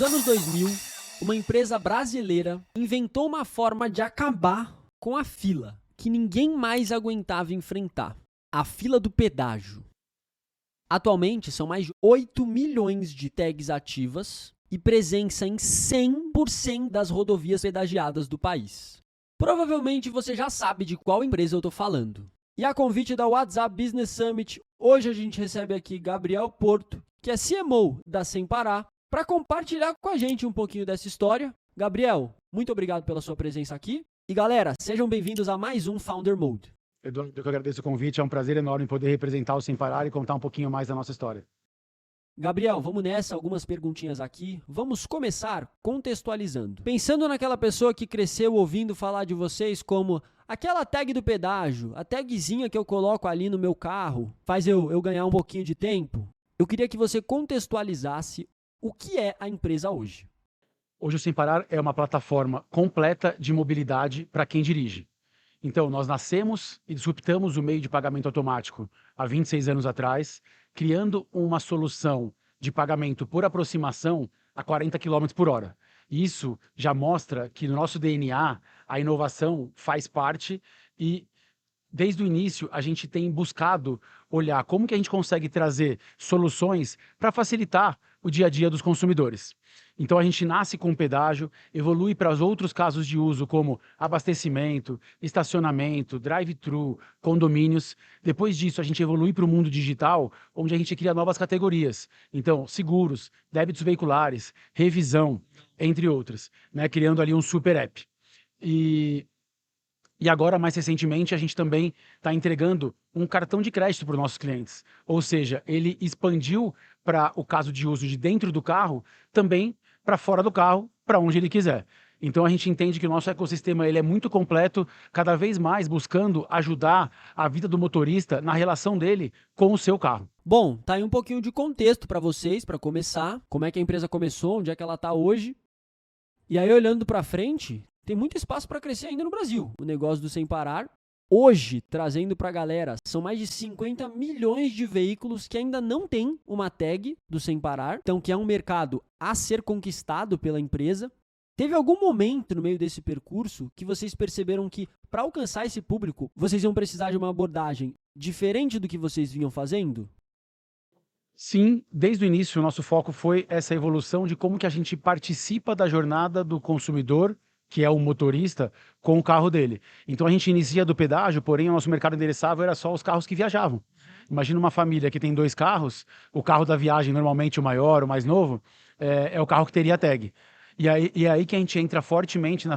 Nos anos 2000, uma empresa brasileira inventou uma forma de acabar com a fila que ninguém mais aguentava enfrentar: a fila do pedágio. Atualmente, são mais de 8 milhões de tags ativas e presença em 100% das rodovias pedagiadas do país. Provavelmente você já sabe de qual empresa eu estou falando. E a convite da WhatsApp Business Summit, hoje a gente recebe aqui Gabriel Porto, que é CMO da Sem Parar, para compartilhar com a gente um pouquinho dessa história. Gabriel, muito obrigado pela sua presença aqui. E galera, sejam bem-vindos a mais um Founder Mode. Eduardo, eu que agradeço o convite, é um prazer enorme poder representar o Sem Parar e contar um pouquinho mais da nossa história. Gabriel, vamos nessa, algumas perguntinhas aqui. Vamos começar contextualizando. Pensando naquela pessoa que cresceu ouvindo falar de vocês como aquela tag do pedágio, a tagzinha que eu coloco ali no meu carro, faz eu ganhar um pouquinho de tempo. Eu queria que você contextualizasse o que é a empresa hoje. Hoje o Sem Parar é uma plataforma completa de mobilidade para quem dirige. Então, nós nascemos e disruptamos o meio de pagamento automático há 26 anos atrás, criando uma solução de pagamento por aproximação a 40 km por hora. Isso já mostra que no nosso DNA a inovação faz parte e desde o início a gente tem buscado olhar como que a gente consegue trazer soluções para facilitar o dia a dia dos consumidores. Então a gente nasce com o pedágio, evolui para os outros casos de uso como abastecimento, estacionamento, drive-thru, condomínios. Depois disso a gente evolui para o mundo digital, onde a gente cria novas categorias. Então seguros, débitos veiculares, revisão, entre outras, né? Criando ali um super app. E agora, mais recentemente, a gente também está entregando um cartão de crédito para os nossos clientes. Ou seja, ele expandiu para o caso de uso de dentro do carro, também para fora do carro, para onde ele quiser. Então a gente entende que o nosso ecossistema ele é muito completo, cada vez mais buscando ajudar a vida do motorista na relação dele com o seu carro. Bom, tá aí um pouquinho de contexto para vocês, para começar. Como é que a empresa começou, onde é que ela está hoje. E aí, olhando para frente, tem muito espaço para crescer ainda no Brasil. O negócio do Sem Parar, hoje, trazendo para a galera, são mais de 50 milhões de veículos que ainda não tem uma tag do Sem Parar, então que é um mercado a ser conquistado pela empresa. Teve algum momento no meio desse percurso que vocês perceberam que, para alcançar esse público, vocês iam precisar de uma abordagem diferente do que vocês vinham fazendo? Sim, desde o início o nosso foco foi essa evolução de como que a gente participa da jornada do consumidor, que é o motorista, com o carro dele. Então a gente inicia do pedágio, porém o nosso mercado endereçável era só os carros que viajavam. Imagina uma família que tem 2 carros, o carro da viagem, normalmente o maior, o mais novo, é o carro que teria tag. E é aí que a gente entra fortemente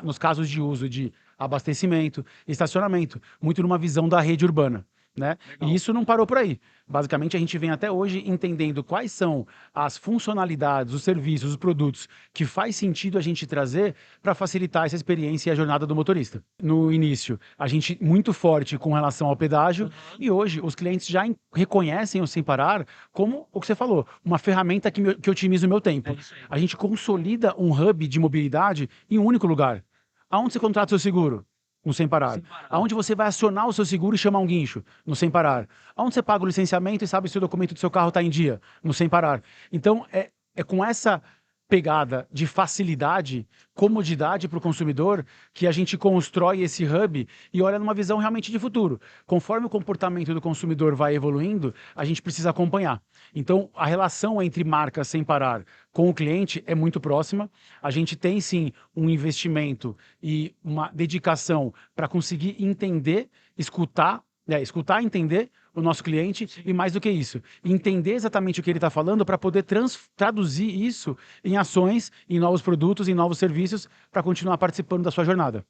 nos casos de uso de abastecimento, estacionamento, muito numa visão da rede urbana, né? E isso não parou por aí. Basicamente, a gente vem até hoje entendendo quais são as funcionalidades, os serviços, os produtos que faz sentido a gente trazer para facilitar essa experiência e a jornada do motorista. No início, a gente muito forte com relação ao pedágio e hoje os clientes já reconhecem o Sem Parar como o que você falou, uma ferramenta que otimiza o meu tempo. A gente consolida um hub de mobilidade em um único lugar. Aonde você contrata o seu seguro? No Sem Parar. Aonde você vai acionar o seu seguro e chamar um guincho? No Sem Parar. Aonde você paga o licenciamento e sabe se o documento do seu carro está em dia? No Sem Parar. Então, é com essa pegada de facilidade, comodidade para o consumidor, que a gente constrói esse hub e olha numa visão realmente de futuro. Conforme o comportamento do consumidor vai evoluindo, a gente precisa acompanhar. Então, a relação entre marca Sem Parar com o cliente é muito próxima. A gente tem, sim, um investimento e uma dedicação para conseguir entender, escutar, entender o nosso cliente. Sim. E mais do que isso, entender exatamente o que ele está falando para poder traduzir isso em ações, em novos produtos, em novos serviços, para continuar participando da sua jornada.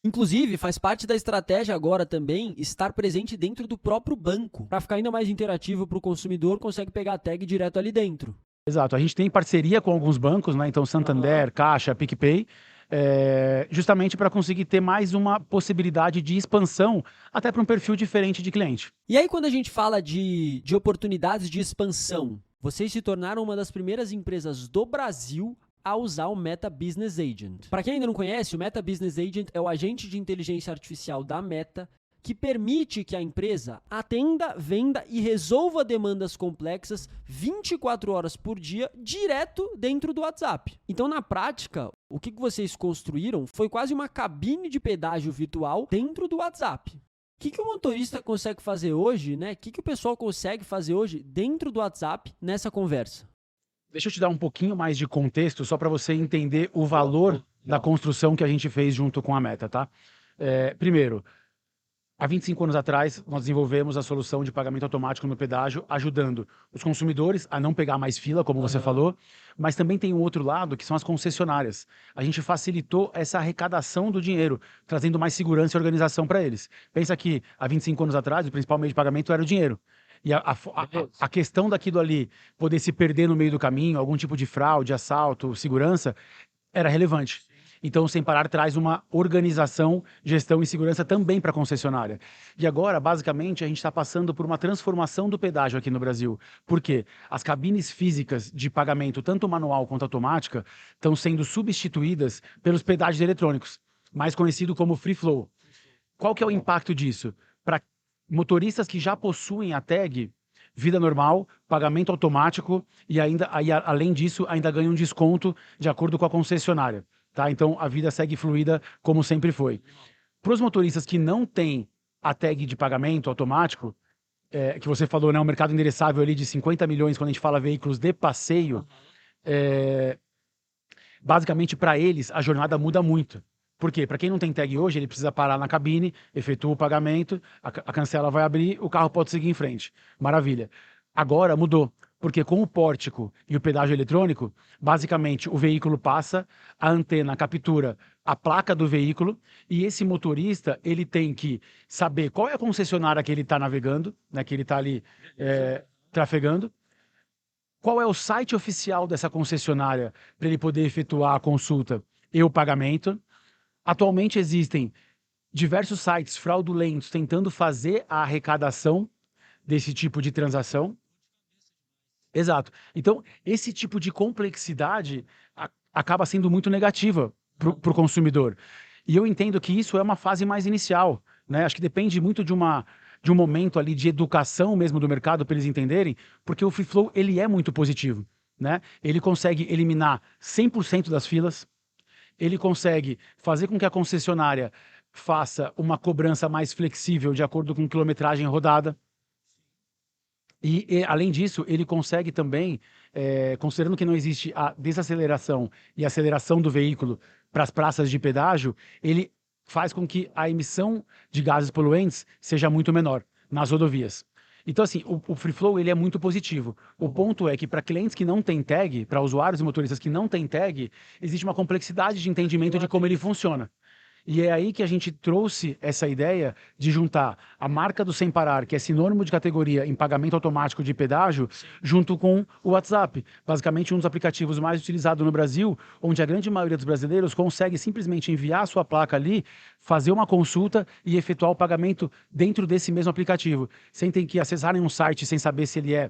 Inclusive, faz parte da estratégia agora também estar presente dentro do próprio banco. Para ficar ainda mais interativo para o consumidor, consegue pegar a tag direto ali dentro. Exato, a gente tem parceria com alguns bancos, né? Então Santander, Caixa, PicPay, justamente para conseguir ter mais uma possibilidade de expansão, até para um perfil diferente de cliente. E aí, quando a gente fala de oportunidades de expansão, vocês se tornaram uma das primeiras empresas do Brasil a usar o Meta Business Agent. Para quem ainda não conhece, o Meta Business Agent é o agente de inteligência artificial da Meta que permite que a empresa atenda, venda e resolva demandas complexas 24 horas por dia, direto dentro do WhatsApp. Então, na prática, o que vocês construíram foi quase uma cabine de pedágio virtual dentro do WhatsApp. O que o motorista consegue fazer hoje, né? O que o pessoal consegue fazer hoje dentro do WhatsApp nessa conversa? Deixa eu te dar um pouquinho mais de contexto, só para você entender o valor da construção que a gente fez junto com a Meta, tá? Primeiro, há 25 anos atrás, nós desenvolvemos a solução de pagamento automático no pedágio, ajudando os consumidores a não pegar mais fila, como você falou, mas também tem um outro lado, que são as concessionárias. A gente facilitou essa arrecadação do dinheiro, trazendo mais segurança e organização para eles. Pensa que há 25 anos atrás, o principal meio de pagamento era o dinheiro. E a questão daquilo ali poder se perder no meio do caminho, algum tipo de fraude, assalto, segurança, era relevante. Então, o Sem Parar traz uma organização, gestão e segurança também para a concessionária. E agora, basicamente, a gente está passando por uma transformação do pedágio aqui no Brasil. Por quê? As cabines físicas de pagamento, tanto manual quanto automática, estão sendo substituídas pelos pedágios eletrônicos, mais conhecido como Free Flow. Qual que é o impacto disso? Para motoristas que já possuem a tag vida normal, pagamento automático e ainda, além disso, ainda ganham um desconto de acordo com a concessionária. Tá? Então, a vida segue fluida como sempre foi. Para os motoristas que não têm a tag de pagamento automático, que você falou, né, um mercado endereçável ali de 50 milhões quando a gente fala veículos de passeio, basicamente para eles a jornada muda muito. Por quê? Para quem não tem tag hoje, ele precisa parar na cabine, efetua o pagamento, a cancela vai abrir, o carro pode seguir em frente. Maravilha. Agora mudou, porque com o pórtico e o pedágio eletrônico, basicamente o veículo passa, a antena captura a placa do veículo e esse motorista ele tem que saber qual é a concessionária que ele está navegando, né, que ele está ali trafegando, qual é o site oficial dessa concessionária para ele poder efetuar a consulta e o pagamento. Atualmente existem diversos sites fraudulentos tentando fazer a arrecadação desse tipo de transação. Exato. Então, esse tipo de complexidade acaba sendo muito negativa para o consumidor. E eu entendo que isso é uma fase mais inicial, né? Acho que depende muito de um momento ali de educação mesmo do mercado para eles entenderem, porque o Free Flow ele é muito positivo, né? Ele consegue eliminar 100% das filas, ele consegue fazer com que a concessionária faça uma cobrança mais flexível de acordo com quilometragem rodada. E além disso, ele consegue também, considerando que não existe a desaceleração e aceleração do veículo para as praças de pedágio, ele faz com que a emissão de gases poluentes seja muito menor nas rodovias. Então, assim, o Free Flow ele é muito positivo. O ponto é que para clientes que não têm tag, para usuários e motoristas que não têm tag, existe uma complexidade de entendimento de como ele funciona. E é aí que a gente trouxe essa ideia de juntar a marca do Sem Parar, que é sinônimo de categoria em pagamento automático de pedágio, junto com o WhatsApp. Basicamente, um dos aplicativos mais utilizados no Brasil, onde a grande maioria dos brasileiros consegue simplesmente enviar a sua placa ali, fazer uma consulta e efetuar o pagamento dentro desse mesmo aplicativo, sem ter que acessarem um site sem saber se ele é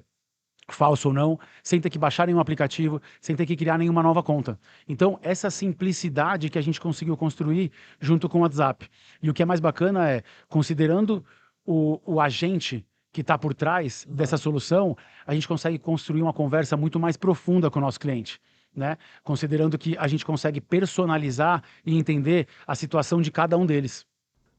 falso ou não, sem ter que baixar nenhum aplicativo, sem ter que criar nenhuma nova conta. Então, essa simplicidade que a gente conseguiu construir junto com o WhatsApp. E o que é mais bacana é, considerando o agente que está por trás dessa solução, a gente consegue construir uma conversa muito mais profunda com o nosso cliente, né? Considerando que a gente consegue personalizar e entender a situação de cada um deles.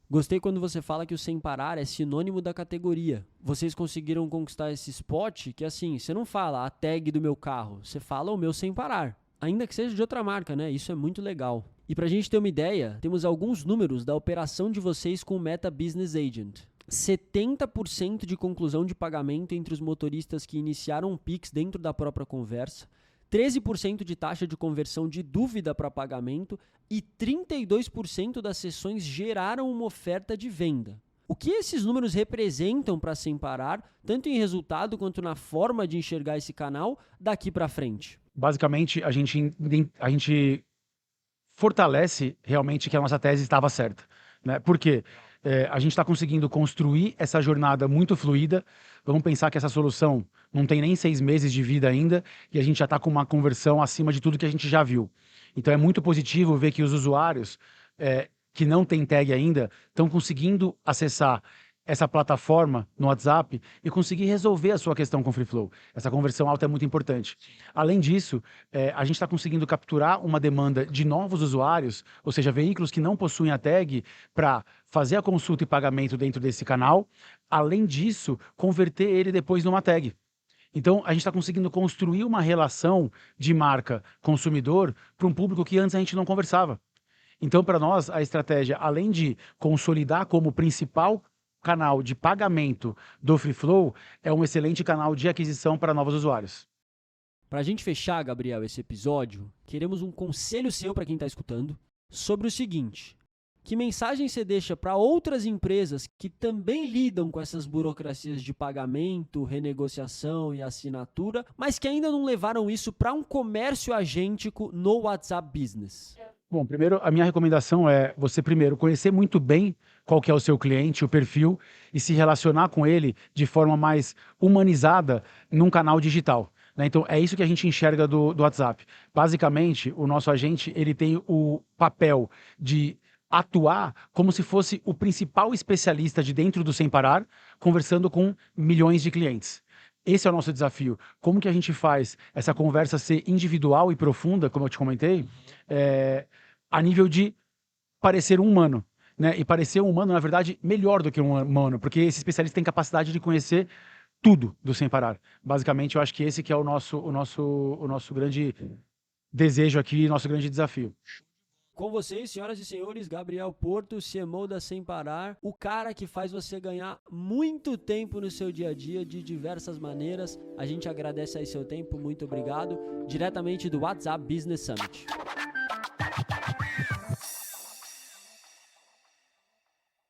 Gostei quando você fala que o Sem Parar é sinônimo da categoria. Vocês conseguiram conquistar esse spot que, assim, você não fala a tag do meu carro, você fala o meu Sem Parar. Ainda que seja de outra marca, né? Isso é muito legal. E pra gente ter uma ideia, temos alguns números da operação de vocês com o Meta Business Agent. 70% de conclusão de pagamento entre os motoristas que iniciaram um Pix dentro da própria conversa, 13% de taxa de conversão de dúvida para pagamento e 32% das sessões geraram uma oferta de venda. O que esses números representam para Sem Parar, tanto em resultado quanto na forma de enxergar esse canal daqui para frente? Basicamente, a gente fortalece realmente que a nossa tese estava certa, né? Por quê? A gente está conseguindo construir essa jornada muito fluida. Vamos pensar que essa solução não tem nem 6 meses de vida ainda e a gente já está com uma conversão acima de tudo que a gente já viu. Então é muito positivo ver que os usuários que não tem tag ainda estão conseguindo acessar essa plataforma no WhatsApp e conseguir resolver a sua questão com o Free Flow. Essa conversão alta é muito importante. Além disso, a gente está conseguindo capturar uma demanda de novos usuários, ou seja, veículos que não possuem a tag, para fazer a consulta e pagamento dentro desse canal. Além disso, converter ele depois numa tag. Então, a gente está conseguindo construir uma relação de marca consumidor para um público que antes a gente não conversava. Então, para nós, a estratégia, além de consolidar como principal canal de pagamento do Free Flow, é um excelente canal de aquisição para novos usuários. Para a gente fechar, Gabriel, esse episódio, queremos um conselho seu para quem está escutando sobre o seguinte: que mensagem você deixa para outras empresas que também lidam com essas burocracias de pagamento, renegociação e assinatura, mas que ainda não levaram isso para um comércio agêntico no WhatsApp Business? Bom, primeiro, a minha recomendação é você, primeiro, conhecer muito bem qual que é o seu cliente, o perfil, e se relacionar com ele de forma mais humanizada num canal digital, né? Então, é isso que a gente enxerga do WhatsApp. Basicamente, o nosso agente ele tem o papel de atuar como se fosse o principal especialista de dentro do Sem Parar, conversando com milhões de clientes. Esse é o nosso desafio. Como que a gente faz essa conversa ser individual e profunda, como eu te comentei, a nível de parecer um humano, né? E parecer um humano, na verdade, melhor do que um humano, porque esse especialista tem capacidade de conhecer tudo do Sem Parar. Basicamente, eu acho que esse que é o nosso grande desejo aqui, nosso grande desafio. Com vocês, senhoras e senhores, Gabriel Porto, CMO da Sem Parar, o cara que faz você ganhar muito tempo no seu dia a dia de diversas maneiras. A gente agradece aí seu tempo, muito obrigado. Diretamente do WhatsApp Business Summit.